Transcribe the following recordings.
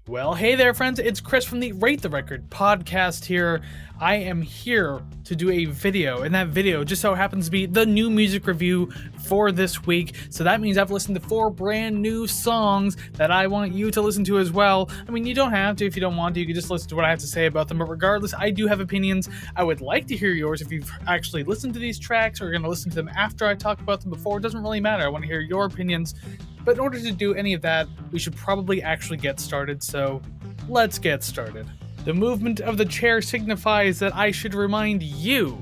Well, hey there, friends. It's Chris from the Rate the Record podcast here. I am here to do a video, and that video just so happens to be the new music review for this week. So that means I've listened to 4 brand new songs that I want you to listen to as well. I mean, you don't have to if you don't want to. You can just listen to what I have to say about them. But regardless, I do have opinions. I would like to hear yours if you've actually listened to these tracks or are going to listen to them after I talk about them before. It doesn't really matter. I want to hear your opinions. But in order to do any of that, we should probably actually get started, so let's get started. The movement of the chair signifies that I should remind you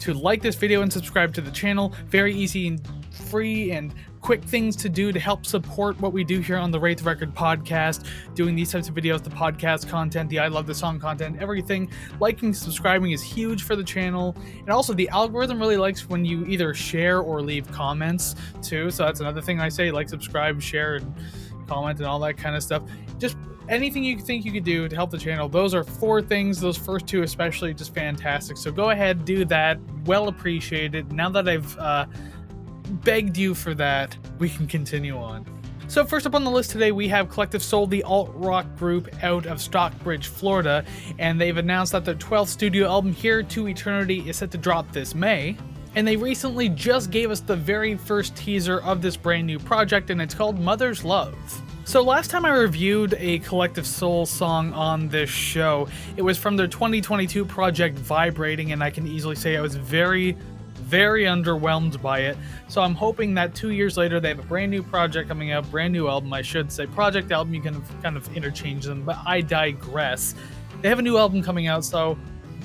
to like this video and subscribe to the channel. Very easy and free and quick things to do to help support what we do here on the Rate the Record podcast, doing these types of videos, the podcast content, the I Love the Song content, everything. Liking, subscribing is huge for the channel. And also the algorithm really likes when you either share or leave comments too. So that's another thing I say, like, subscribe, share, and comment and all that kind of stuff. Just anything you think you could do to help the channel. Those are 4 things. Those first 2 especially, just fantastic. So go ahead, do that. Well appreciated. Now that I've begged you for that, we can continue on. So first up on the list today, we have Collective Soul, the alt-rock group out of Stockbridge, Florida, and they've announced that their 12th studio album, Here to Eternity, is set to drop this May. And they recently just gave us the very first teaser of this brand new project, and it's called Mother's Love. So last time I reviewed a Collective Soul song on this show, it was from their 2022 project Vibrating, and I can easily say I was very underwhelmed by it. So I'm hoping that 2 years later they have a brand new project coming out, brand new album, I should say. Project album, you can kind of interchange them, but I digress. They have a new album coming out, so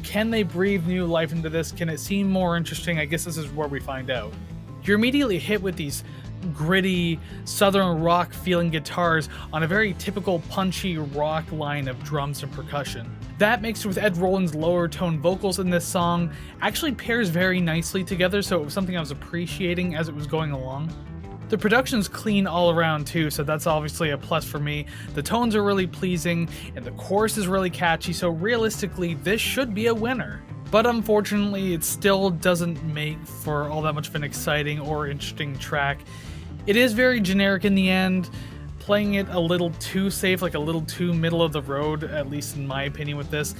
can they breathe new life into this? Can it seem more interesting? I guess this is where we find out. You're immediately hit with these gritty southern rock feeling guitars on a very typical punchy rock line of drums and percussion. That mixed with Ed Roland's lower tone vocals in this song actually pairs very nicely together, so it was something I was appreciating as it was going along. The production's clean all around too, so that's obviously a plus for me. The tones are really pleasing, and the chorus is really catchy, so realistically this should be a winner. But unfortunately, it still doesn't make for all that much of an exciting or interesting track. It is very generic in the end, playing it a little too safe, like a little too middle of the road, at least in my opinion with this.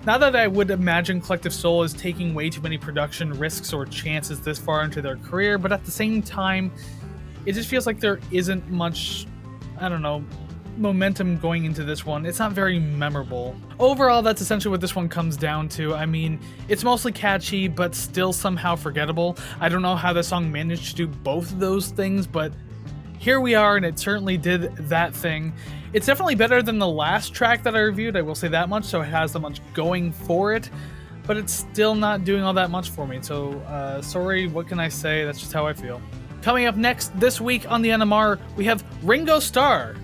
Not that I would imagine Collective Soul is taking way too many production risks or chances this far into their career, but at the same time, it just feels like there isn't much, momentum going into this one. It's not very memorable. Overall, that's essentially what this one comes down to. I mean, it's mostly catchy, but still somehow forgettable. I don't know how the song managed to do both of those things, but here we are, and it certainly did that thing. It's definitely better than the last track that I reviewed, I will say that much, so it has that much going for it, but it's still not doing all that much for me, so sorry, what can I say? That's just how I feel. Coming up next this week on the NMR, we have Ringo Starr.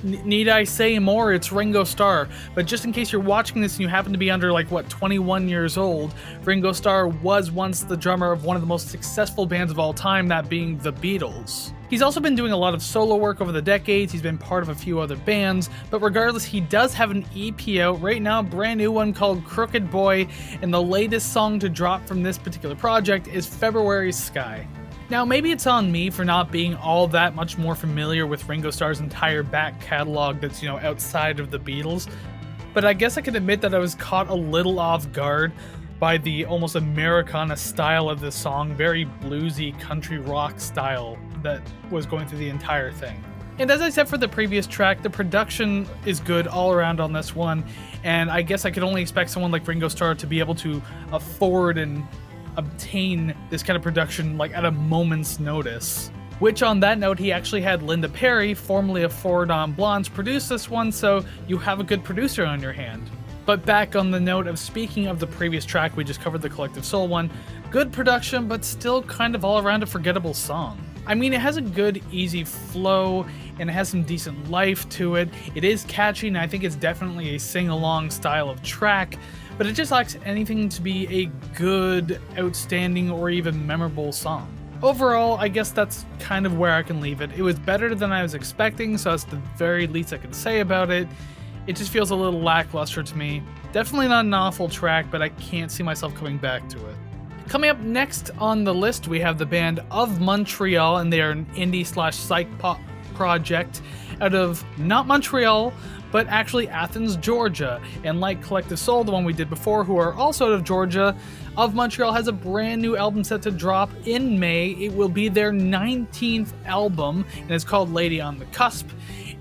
Need I say more? It's Ringo Starr. But just in case you're watching this and you happen to be under 21 years old, Ringo Starr was once the drummer of one of the most successful bands of all time, that being the Beatles. He's also been doing a lot of solo work over the decades. He's been part of a few other bands, but regardless, he does have an EP out right now, a brand new one called Crooked Boy, and the latest song to drop from this particular project is February Sky. Now, maybe it's on me for not being all that much more familiar with Ringo Starr's entire back catalog that's, outside of the Beatles, but I guess I can admit that I was caught a little off guard by the almost Americana style of this song, very bluesy country rock style that was going through the entire thing. And as I said for the previous track, the production is good all around on this one, and I guess I could only expect someone like Ringo Starr to be able to afford and obtain this kind of production at a moment's notice. Which, on that note, he actually had Linda Perry, formerly of Four Non Blondes, produce this one, so you have a good producer on your hand. But back on the note of speaking of the previous track, we just covered the Collective Soul one. Good production, but still kind of all around a forgettable song. I mean, it has a good, easy flow, and it has some decent life to it. It is catchy, and I think it's definitely a sing-along style of track, but it just lacks anything to be a good, outstanding, or even memorable song. Overall, I guess that's kind of where I can leave it. It was better than I was expecting, so that's the very least I can say about it. It just feels a little lackluster to me. Definitely not an awful track, but I can't see myself coming back to it. Coming up next on the list, we have the band of Montreal, and they are an indie/psych pop project out of not Montreal, but actually Athens, Georgia. And like Collective Soul, the one we did before, who are also out of Georgia, Of Montreal has a brand new album set to drop in May. It will be their 19th album, and it's called Lady on the Cusp.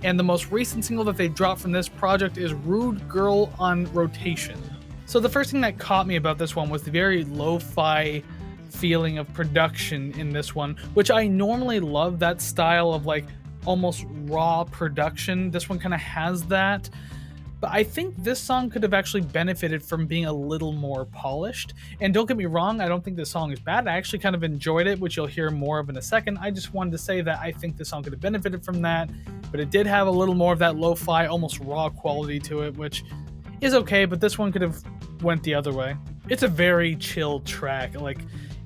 And the most recent single that they dropped from this project is Rude Girl on Rotation. So the first thing that caught me about this one was the very lo-fi feeling of production in this one, which I normally love that style of like almost raw production. This one kind of has that, but I think this song could have actually benefited from being a little more polished. And don't get me wrong, I don't think this song is bad. I actually kind of enjoyed it, which you'll hear more of in a second. I just wanted to say that I think this song could have benefited from that, but it did have a little more of that lo-fi, almost raw quality to it, which is okay, but this one could have went the other way. It's a very chill track. Like,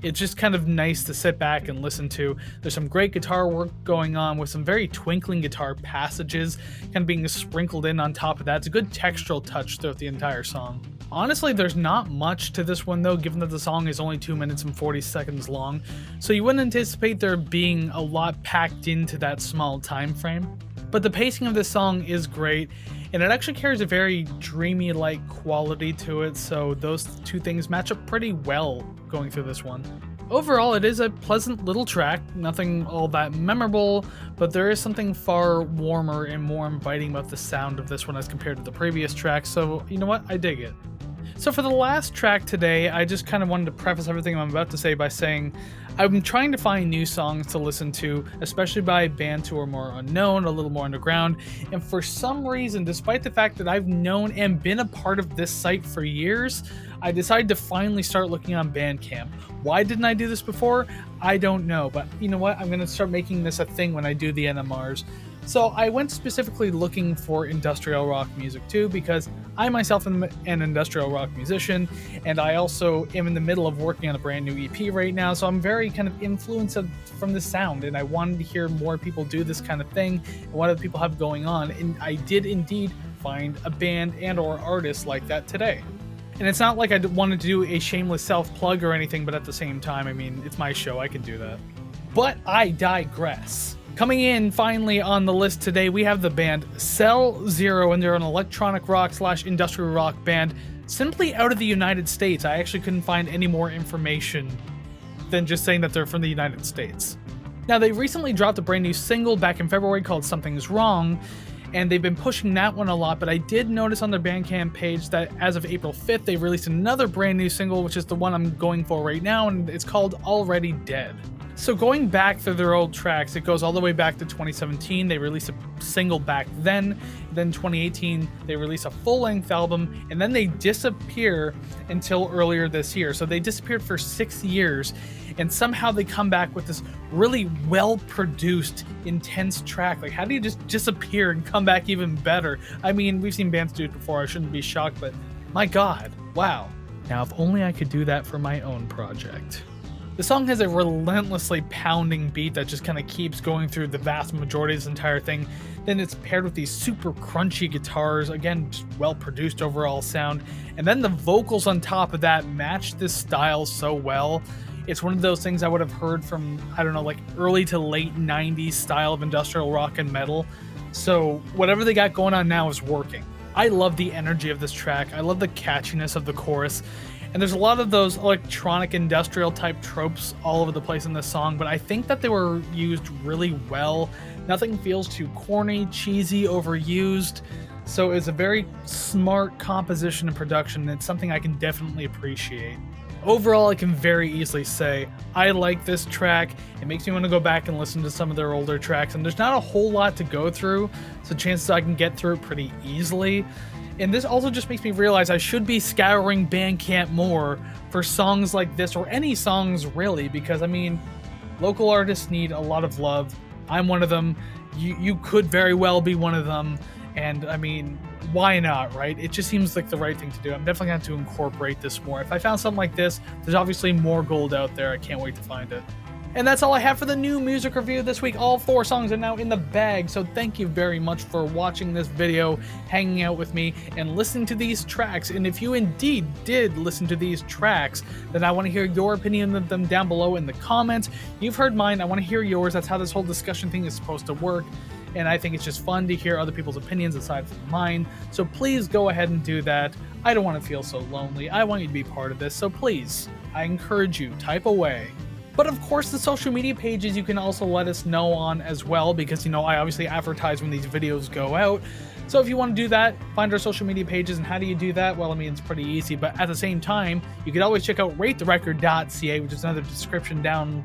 it's just kind of nice to sit back and listen to. There's some great guitar work going on with some very twinkling guitar passages kind of being sprinkled in on top of that. It's a good textural touch throughout the entire song. Honestly, there's not much to this one though, given that the song is only 2 minutes and 40 seconds long, so you wouldn't anticipate there being a lot packed into that small time frame. But the pacing of this song is great, and it actually carries a very dreamy-like quality to it, so those two things match up pretty well going through this one. Overall, it is a pleasant little track, nothing all that memorable, but there is something far warmer and more inviting about the sound of this one as compared to the previous track, so you know what, I dig it. So for the last track today, I just kind of wanted to preface everything I'm about to say by saying I'm trying to find new songs to listen to, especially by bands who are more unknown, a little more underground, and for some reason, despite the fact that I've known and been a part of this site for years, I decided to finally start looking on Bandcamp. Why didn't I do this before? I don't know, but you know what? I'm going to start making this a thing when I do the NMRs. So I went specifically looking for industrial rock music too, because I myself am an industrial rock musician, and I also am in the middle of working on a brand new EP right now, so I'm very kind of influenced from the sound, and I wanted to hear more people do this kind of thing, and what other people have going on, and I did indeed find a band and or artist like that today. And it's not like I wanted to do a shameless self-plug or anything, but at the same time, I mean, it's my show, I can do that. But I digress. Coming in finally on the list today, we have the band Cell Zero, and they're an electronic rock / industrial rock band simply out of the United States. I actually couldn't find any more information than just saying that they're from the United States. Now, they recently dropped a brand new single back in February called Something's Wrong, and they've been pushing that one a lot, but I did notice on their Bandcamp page that as of April 5th, they released another brand new single, which is the one I'm going for right now, and it's called Already Dead. So going back through their old tracks, it goes all the way back to 2017. They released a single back then 2018, they released a full-length album, and then they disappear until earlier this year. So they disappeared for 6 years, and somehow they come back with this really well-produced, intense track. Like, how do you just disappear and come back even better? I mean, we've seen bands do it before, I shouldn't be shocked, but my god, wow. Now, if only I could do that for my own project. The song has a relentlessly pounding beat that just kind of keeps going through the vast majority of this entire thing. Then it's paired with these super crunchy guitars, again, just well-produced overall sound. And then the vocals on top of that match this style so well. It's one of those things I would have heard from, I don't know, like early to late 90s style of industrial rock and metal. So whatever they got going on now is working. I love the energy of this track. I love the catchiness of the chorus. And there's a lot of those electronic industrial type tropes all over the place in this song, but I think that they were used really well. Nothing feels too corny, cheesy, overused. So it's a very smart composition and production. It's something I can definitely appreciate. Overall, I can very easily say I like this track. It makes me want to go back and listen to some of their older tracks, and there's not a whole lot to go through, so chances I can get through it pretty easily. And this also just makes me realize I should be scouring Bandcamp more for songs like this, or any songs really, because I mean, local artists need a lot of love. I'm one of them. You could very well be one of them. And I mean, why not, right? It just seems like the right thing to do. I'm definitely going to have to incorporate this more. If I found something like this, there's obviously more gold out there. I can't wait to find it. And that's all I have for the new music review this week. All 4 songs are now in the bag, so thank you very much for watching this video, hanging out with me, and listening to these tracks. And if you indeed did listen to these tracks, then I want to hear your opinion of them down below in the comments. You've heard mine, I want to hear yours. That's how this whole discussion thing is supposed to work. and I think it's just fun to hear other people's opinions aside from mine. So please go ahead and do that. I don't want to feel so lonely. I want you to be part of this, so please, I encourage you, type away. But of course, the social media pages you can also let us know on as well, because, I obviously advertise when these videos go out. So if you want to do that, find our social media pages. And how do you do that? Well, it's pretty easy, but at the same time, you could always check out ratetherecord.ca, which is another description down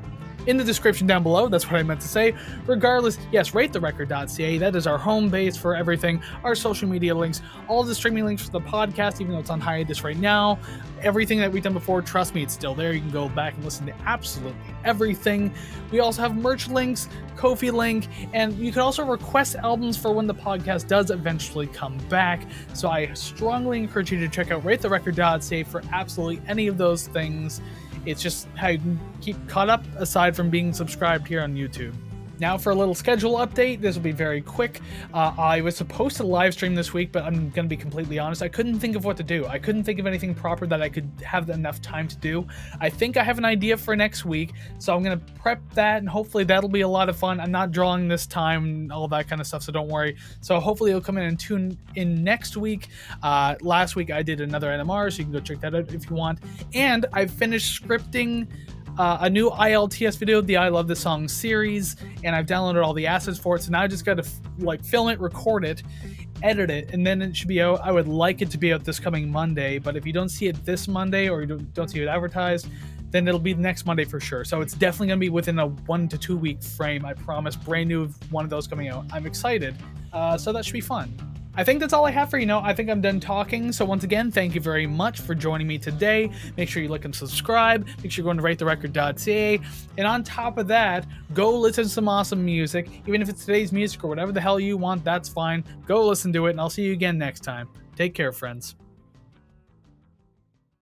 in the description down below. That's what I meant to say. Regardless, yes, ratetherecord.ca. That is our home base for everything, our social media links, all the streaming links for the podcast, even though it's on hiatus right now. Everything that we've done before, trust me, it's still there. You can go back and listen to absolutely everything. We also have merch links, Ko-fi link, and you can also request albums for when the podcast does eventually come back. So I strongly encourage you to check out ratetherecord.ca for absolutely any of those things. It's just how you can keep caught up aside from being subscribed here on YouTube. Now for a little schedule update. This will be very quick. I was supposed to live stream this week, but I'm going to be completely honest. I couldn't think of what to do. I couldn't think of anything proper that I could have enough time to do. I think I have an idea for next week, so I'm going to prep that, and hopefully that'll be a lot of fun. I'm not drawing this time, all that kind of stuff, so don't worry. So hopefully it'll come in and tune in next week. Last week I did another NMR, so you can go check that out if you want. And I've finished scripting a new ILTS video, the I Love This Song series, and I've downloaded all the assets for it, so now I just got to film it, record it, edit it, and then it should be out. I would like it to be out this coming Monday, but if you don't see it this Monday or you don't see it advertised, then it'll be next Monday for sure. So it's definitely going to be within a 1 to 2 week frame, I promise. Brand new one of those coming out. I'm excited, so that should be fun. I think that's all I have for you now. I think I'm done talking. So once again, thank you very much for joining me today. Make sure you like and subscribe. Make sure you're going to ratetherecord.ca. And on top of that, go listen to some awesome music. Even if it's today's music or whatever the hell you want, that's fine. Go listen to it, and I'll see you again next time. Take care, friends.